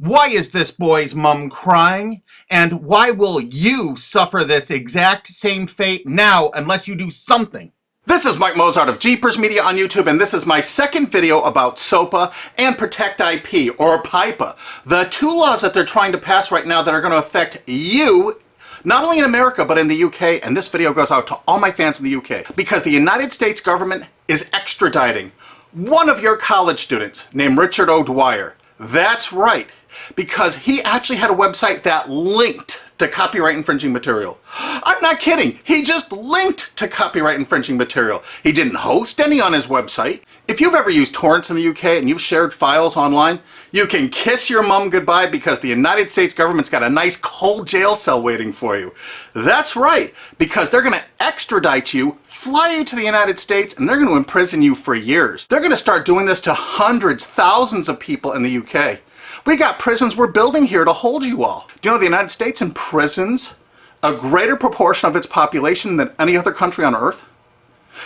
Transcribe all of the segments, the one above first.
Why is this boy's mom crying? And why will you suffer this exact same fate now unless you do something? This is Mike Mozart of Jeepers Media on YouTube, and this is my second video about Sopa and Protect IP, or PIPA, the two laws that they're trying to pass right now that are going to affect you, not only in America, but in the UK, and this video goes out to all my fans in the UK, because the United States government is extraditing one of your college students named Richard O'Dwyer. That's right, because he actually had a website that linked to copyright infringing material. I'm not kidding. He just linked to copyright infringing material. He didn't host any on his website. If you've ever used torrents in the UK and you've shared files online, you can kiss your mom goodbye because the United States government's got a nice cold jail cell waiting for you. That's right, because they're going to extradite you, fly you to the United States, and they're going to imprison you for years. They're going to start doing this to hundreds, thousands of people in the UK. We got prisons we're building here to hold you all. Do you know the United States imprisons a greater proportion of its population than any other country on earth?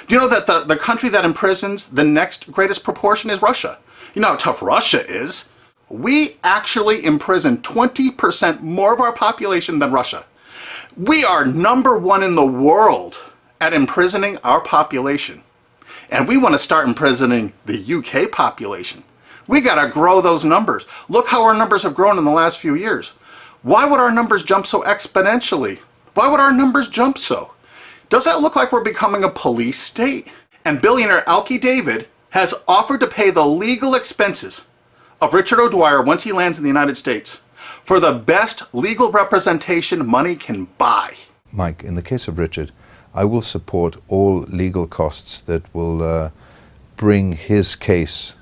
Do you know that the country that imprisons the next greatest proportion is Russia? You know how tough Russia is. We actually imprison 20% more of our population than Russia. We are #1 in the world at imprisoning our population. And we want to start imprisoning the UK population. We got to grow those numbers. Look how our numbers have grown in the last few years. Why would our numbers jump so exponentially? Why would our numbers jump so? Does that look like we're becoming a police state? And billionaire Alki David has offered to pay the legal expenses of Richard O'Dwyer once he lands in the United States for the best legal representation money can buy. Mike, in the case of Richard, I will support all legal costs that will bring his case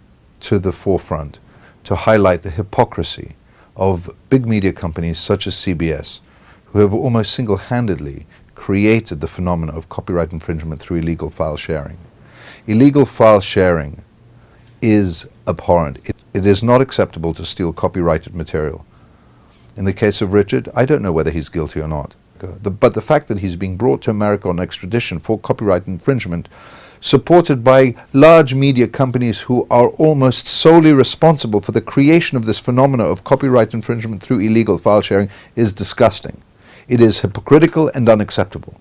to the forefront to highlight the hypocrisy of big media companies such as CBS, who have almost single-handedly created the phenomenon of copyright infringement through illegal file sharing. Illegal file sharing is abhorrent. It is not acceptable to steal copyrighted material. In the case of Richard, I don't know whether he's guilty or not. But the fact that he's being brought to America on extradition for copyright infringement, supported by large media companies who are almost solely responsible for the creation of this phenomena of copyright infringement through illegal file sharing, is disgusting. It is hypocritical and unacceptable.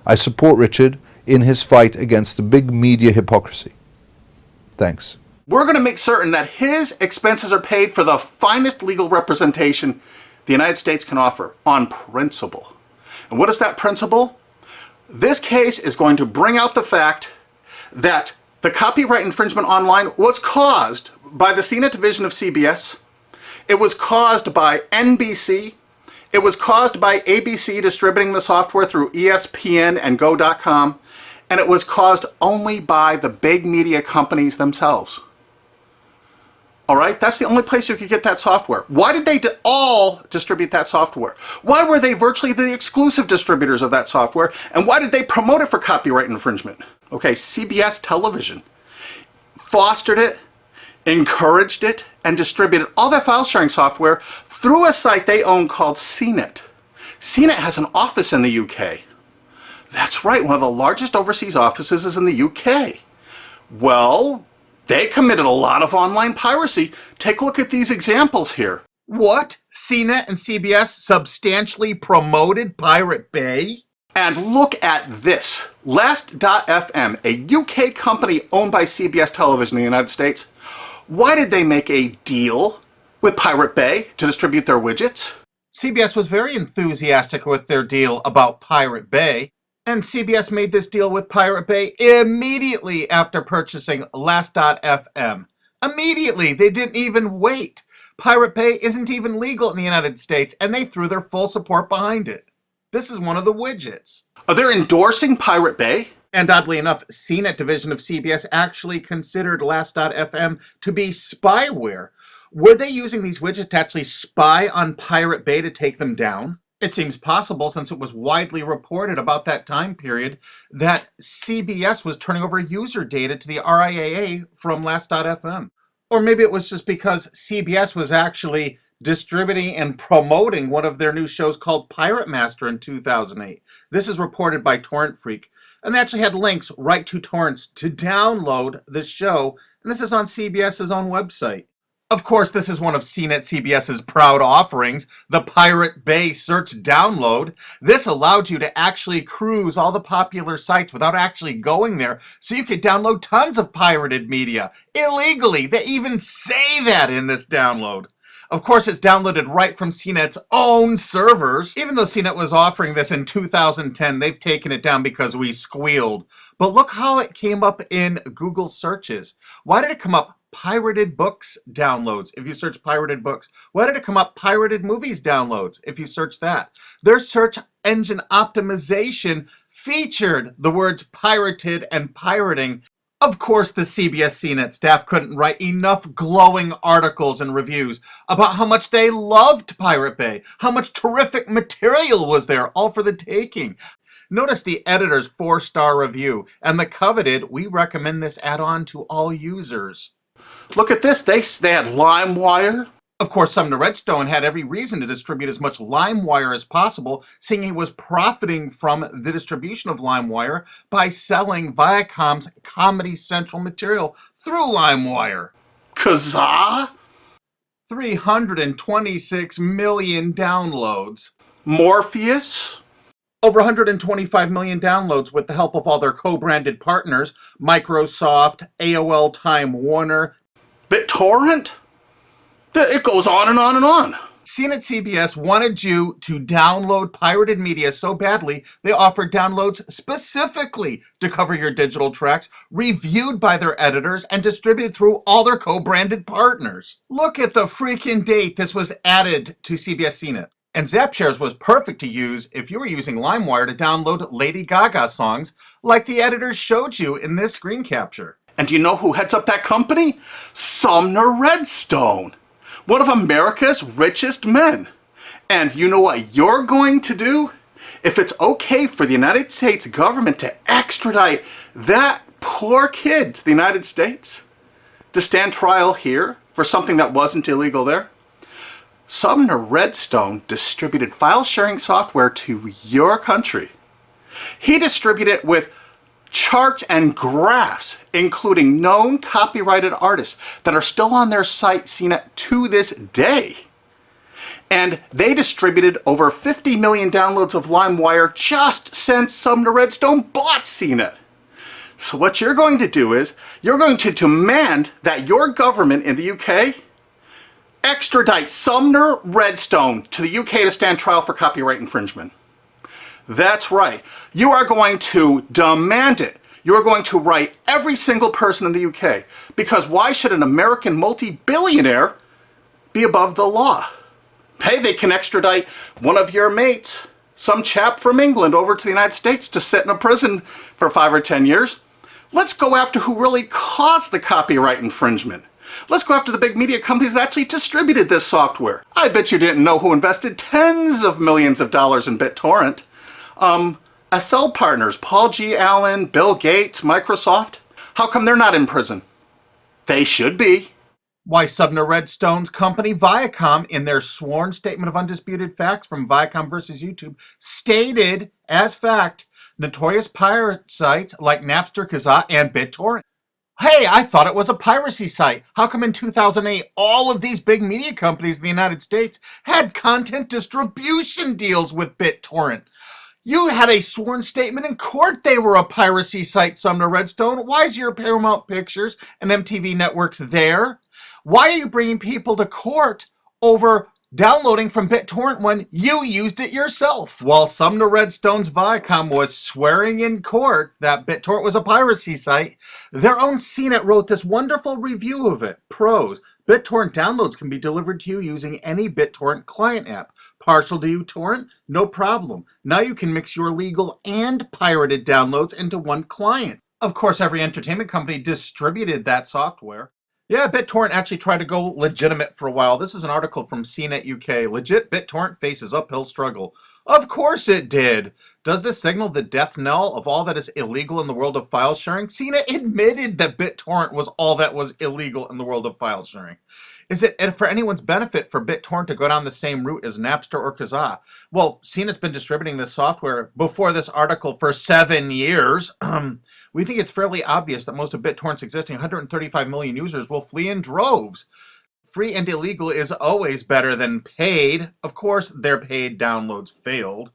I support Richard in his fight against the big media hypocrisy. Thanks. We're going to make certain that his expenses are paid for the finest legal representation the United States can offer on principle. And what is that principle? This case is going to bring out the fact that the copyright infringement online was caused by the CNET division of CBS. It was caused by NBC. It was caused by ABC distributing the software through ESPN and Go.com. And it was caused only by the big media companies themselves. All right, that's the only place you could get that software. Why did they all distribute that software? Why were they virtually the exclusive distributors of that software? And why did they promote it for copyright infringement? Okay, CBS television fostered it, encouraged it, and distributed all that file sharing software through a site they own called CNET. CNET has an office in the UK. That's right, one of the largest overseas offices is in the UK. Well, they committed a lot of online piracy. Take a look at these examples here. What? CNET and CBS substantially promoted Pirate Bay? And look at this. Last.fm, a UK company owned by CBS Television in the United States. Why did they make a deal with Pirate Bay to distribute their widgets? CBS was very enthusiastic with their deal about Pirate Bay. And CBS made this deal with Pirate Bay immediately after purchasing Last.fm. Immediately. They didn't even wait. Pirate Bay isn't even legal in the United States, and they threw their full support behind it. This is one of the widgets. Are they endorsing Pirate Bay? And oddly enough, CNET division of CBS actually considered Last.fm to be spyware. Were they using these widgets to actually spy on Pirate Bay to take them down? It seems possible, since it was widely reported about that time period, that CBS was turning over user data to the RIAA from Last.fm. Or maybe it was just because CBS was actually distributing and promoting one of their new shows called Pirate Master in 2008. This is reported by Torrent Freak. And they actually had links right to torrents to download the show. And this is on CBS's own website. Of course, this is one of CNET CBS's proud offerings, the Pirate Bay Search Download. This allowed you to actually cruise all the popular sites without actually going there, so you could download tons of pirated media illegally. They even say that in this download. Of course, it's downloaded right from CNET's own servers. Even though CNET was offering this in 2010, they've taken it down because we squealed. But look how it came up in Google searches. Why did it come up pirated books downloads if you search pirated books? Why did it come up pirated movies downloads if you search that? Their search engine optimization featured the words pirated and pirating. Of course, the CBS CNET staff couldn't write enough glowing articles and reviews about how much they loved Pirate Bay, how much terrific material was there, all for the taking. Notice the editor's 4-star review and the coveted, we recommend this add-on to all users. Look at this, they had LimeWire. Of course, Sumner Redstone had every reason to distribute as much LimeWire as possible, seeing he was profiting from the distribution of LimeWire by selling Viacom's Comedy Central material through LimeWire. Kazaa? 326 million downloads. Morpheus? Over 125 million downloads with the help of all their co-branded partners, Microsoft, AOL Time Warner, BitTorrent? It goes on and on and on. CNET CBS wanted you to download pirated media so badly, they offered downloads specifically to cover your digital tracks, reviewed by their editors, and distributed through all their co-branded partners. Look at the freaking date this was added to CBS CNET. And ZapShares was perfect to use if you were using LimeWire to download Lady Gaga songs like the editors showed you in this screen capture. And do you know who heads up that company? Sumner Redstone, one of America's richest men. And you know what you're going to do? If it's okay for the United States government to extradite that poor kid to the United States to stand trial here for something that wasn't illegal there, Sumner Redstone distributed file sharing software to your country. He distributed it with charts and graphs, including known copyrighted artists that are still on their site, CNET, to this day. And they distributed over 50 million downloads of LimeWire just since Sumner Redstone bought CNET. So what you're going to do is, you're going to demand that your government in the UK extradite Sumner Redstone to the UK to stand trial for copyright infringement. That's right. You are going to demand it. You are going to write every single person in the UK. Because why should an American multi-billionaire be above the law? Hey, they can extradite one of your mates, some chap from England, over to the United States to sit in a prison for 5 or 10 years. Let's go after who really caused the copyright infringement. Let's go after the big media companies that actually distributed this software. I bet you didn't know who invested tens of millions of dollars in BitTorrent. SL partners, Paul G. Allen, Bill Gates, Microsoft. How come they're not in prison? They should be. Why, Sumner Redstone's company, Viacom, in their sworn statement of undisputed facts from Viacom versus YouTube, stated as fact notorious pirate sites like Napster, Kazaa, and BitTorrent. Hey, I thought it was a piracy site. How come in 2008 all of these big media companies in the United States had content distribution deals with BitTorrent? You had a sworn statement in court they were a piracy site, Sumner Redstone. Why is your Paramount Pictures and MTV networks there? Why are you bringing people to court over downloading from BitTorrent when you used it yourself? While Sumner Redstone's Viacom was swearing in court that BitTorrent was a piracy site, their own CNET wrote this wonderful review of it. Pros: BitTorrent downloads can be delivered to you using any BitTorrent client app. Partial to uTorrent? No problem. Now you can mix your legal and pirated downloads into one client. Of course, every entertainment company distributed that software. Yeah, BitTorrent actually tried to go legitimate for a while. This is an article from CNET UK. Legit BitTorrent faces uphill struggle. Of course it did. Does this signal the death knell of all that is illegal in the world of file sharing? CNET admitted that BitTorrent was all that was illegal in the world of file sharing. Is it for anyone's benefit for BitTorrent to go down the same route as Napster or Kazaa? Well, CNET's been distributing this software before this article for 7 years. We think it's fairly obvious that most of BitTorrent's existing 135 million users will flee in droves. Free and illegal is always better than paid. Of course, their paid downloads failed.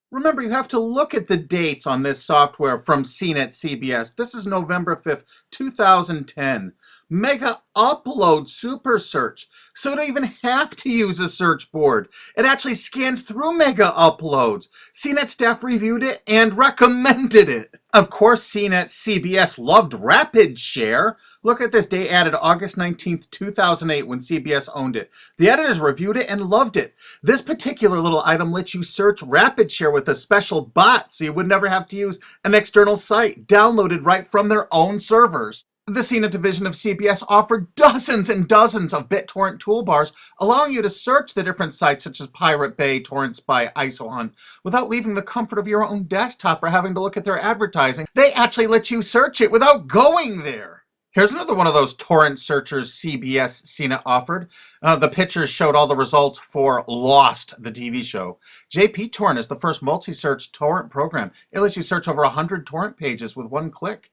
Remember, you have to look at the dates on this software from CNET CBS. This is November 5th, 2010. Mega upload super search. So you don't even have to use a search board. It actually scans through mega uploads. CNET staff reviewed it and recommended it. Of course, CNET CBS loved rapid share. Look at this, day added August 19th, 2008 when CBS owned it. The editors reviewed it and loved it. This particular little item lets you search rapid share with a special bot so you would never have to use an external site, downloaded right from their own servers. The CNET division of CBS offered dozens and dozens of BitTorrent toolbars, allowing you to search the different sites such as Pirate Bay, Torrent Spy, ISOHunt, without leaving the comfort of your own desktop or having to look at their advertising. They actually let you search it without going there. Here's another one of those torrent searchers CBS CNET offered. The pictures showed all the results for Lost, the TV show. JP Torrent is the first multi-search torrent program. It lets you search over 100 torrent pages with one click.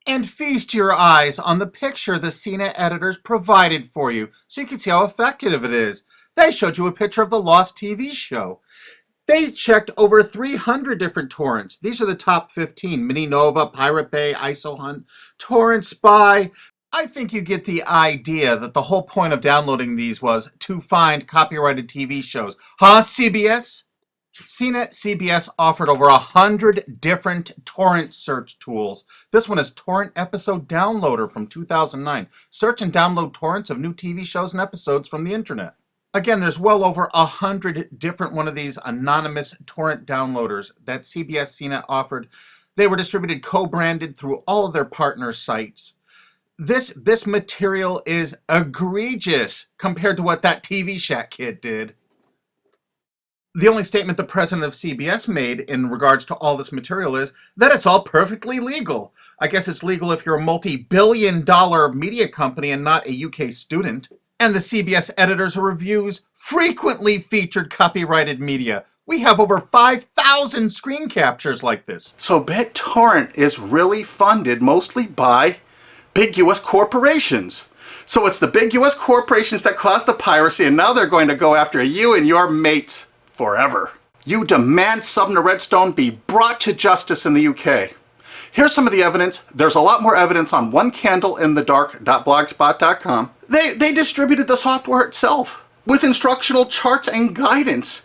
And feast your eyes on the picture the CNET editors provided for you so you can see how effective it is. They showed you a picture of the Lost TV show. They checked over 300 different torrents. These are the top 15. Mininova, Pirate Bay, ISOHunt, Torrent Spy. I think you get the idea that the whole point of downloading these was to find copyrighted TV shows. Huh, CBS? CNET CBS offered over 100 different torrent search tools. This one is Torrent Episode Downloader from 2009. Search and download torrents of new TV shows and episodes from the internet. Again, there's well over 100 different one of these anonymous torrent downloaders that CBS CNET offered. They were distributed co-branded through all of their partner sites. This material is egregious compared to what that TV Shack kid did. The only statement the president of CBS made in regards to all this material is that it's all perfectly legal. I guess it's legal if you're a multi-billion-dollar media company and not a UK student. And the CBS editors' reviews frequently featured copyrighted media. We have over 5,000 screen captures like this. So BitTorrent is really funded mostly by big US corporations. So it's the big US corporations that caused the piracy, and now they're going to go after you and your mates forever. You demand Sumner Redstone be brought to justice in the UK. Here's some of the evidence. There's a lot more evidence on onecandleinthedark.blogspot.com. They distributed the software itself with instructional charts and guidance.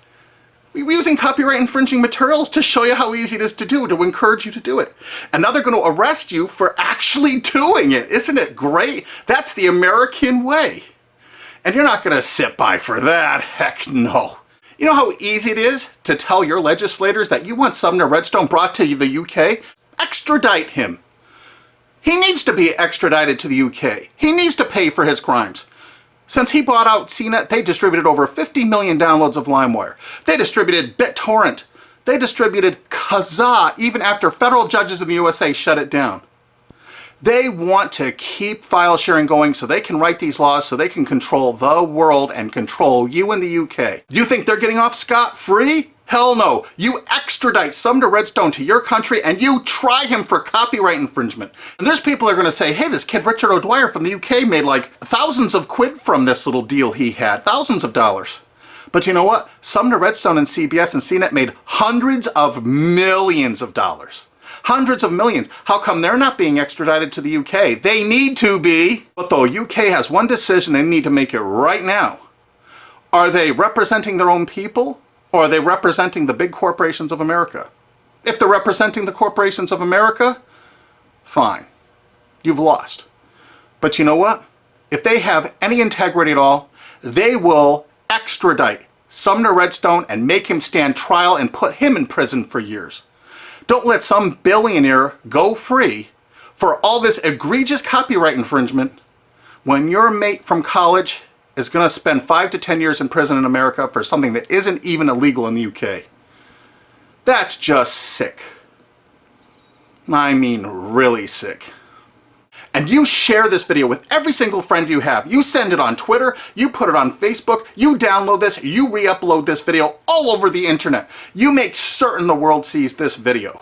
We're using copyright infringing materials to show you how easy it is to do, to encourage you to do it. And now they're going to arrest you for actually doing it. Isn't it great? That's the American way. And you're not going to sit by for that. Heck no. You know how easy it is to tell your legislators that you want Sumner Redstone brought to the UK? Extradite him. He needs to be extradited to the UK. He needs to pay for his crimes. Since he bought out CNET, they distributed over 50 million downloads of LimeWire. They distributed BitTorrent. They distributed Kazaa even after federal judges in the USA shut it down. They want to keep file sharing going so they can write these laws so they can control the world and control you in the UK. You think they're getting off scot-free? Hell no. You extradite Sumner Redstone to your country and you try him for copyright infringement. And there's people that are going to say, hey, this kid Richard O'Dwyer from the UK made like thousands of quid from this little deal he had. Thousands of dollars. But you know what? Sumner Redstone and CBS and CNET made hundreds of millions of dollars. Hundreds of millions. How come they're not being extradited to the UK? They need to be. But the UK has one decision they need to make it right now. Are they representing their own people? Or are they representing the big corporations of America? If they're representing the corporations of America, fine. You've lost. But you know what? If they have any integrity at all, they will extradite Sumner Redstone and make him stand trial and put him in prison for years. Don't let some billionaire go free for all this egregious copyright infringement when your mate from college is going to spend 5 to 10 years in prison in America for something that isn't even illegal in the UK. That's just sick. I mean, really sick. And you share this video with every single friend you have. You send it on Twitter, you put it on Facebook, you download this, you re-upload this video all over the internet. You make certain the world sees this video.